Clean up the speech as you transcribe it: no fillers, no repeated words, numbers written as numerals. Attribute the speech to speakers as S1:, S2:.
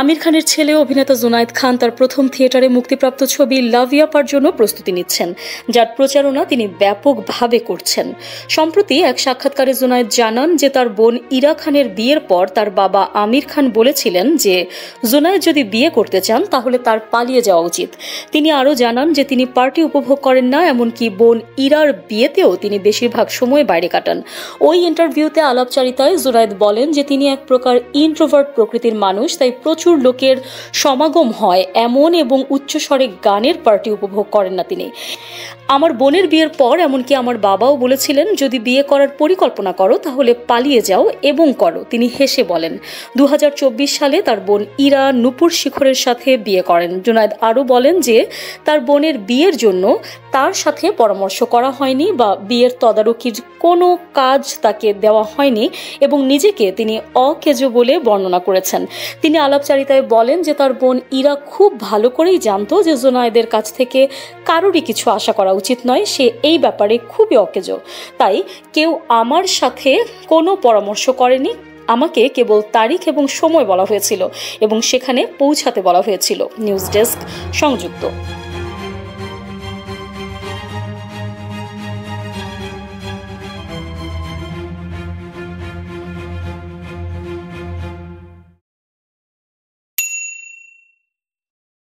S1: আমির খানের ছেলে অভিনেতা জুনায়েদ খান তার প্রথম থিয়েটারে মুক্তিপ্রাপ্ত ছবি লাভ ইয়াপার জন্য প্রস্তুতি নিচ্ছেন, যার প্রচারণা তিনি ব্যাপকভাবে করছেন। সম্প্রতি এক সাক্ষাৎকারে জুনায়েদ জানান যে তার বোন ইরা খানের বিয়ের পর তার বাবা আমির খান বলেছিলেন যে জুনায়েদ যদি বিয়ে করতে চান তাহলে তার পালিয়ে যাওয়া উচিত। তিনি আরও জানান যে তিনি পার্টি উপভোগ করেন না, এমনকি বোন ইরার বিয়েতেও তিনি বেশিরভাগ সময় বাইরে কাটান। ওই ইন্টারভিউতে আলাপচারিতায় জুনায়েদ বলেন যে তিনি এক প্রকার ইন্ট্রোভার্ট প্রকৃতির মানুষ, তাই প্রচুর লোকের সমাগম হয় এমন এবং উচ্চস্বরে গানের পার্টি উপভোগ করেন না তিনি। আমার বোনের বিয়ের পর এমনকি আমার বাবাও বলেছিলেন যদি বিয়ে করার পরিকল্পনা করো তাহলে পালিয়ে যাও এবং করো, তিনি হেসে বলেন। 2024 সালে তার বোন ইরা নূপুর শিখরের সাথে বিয়ে করেন। জুনায়েদ আরও বলেন যে তার বোনের বিয়ের জন্য তার সাথে পরামর্শ করা হয়নি বা বিয়ের তদারকির কোনো কাজ তাকে দেওয়া হয়নি এবং নিজেকে তিনি অকেজো বলে বর্ণনা করেছেন। তিনি আলাপচারিতায় বলেন যে তার বোন ইরা খুব ভালো করেই জানতো যে জুনায়েদের কাছ থেকে কারোরই কিছু আশা করা উচিত নয়, সে এই ব্যাপারে খুবই অকেজো, তাই কেউ আমার সাথে কোনো পরামর্শ করেনি। আমাকে কেবল তারিখ এবং সময় বলা হয়েছিল এবং সেখানে পৌঁছাতে বলা হয়েছিল। নিউজ ডেস্ক, সংযুক্ত।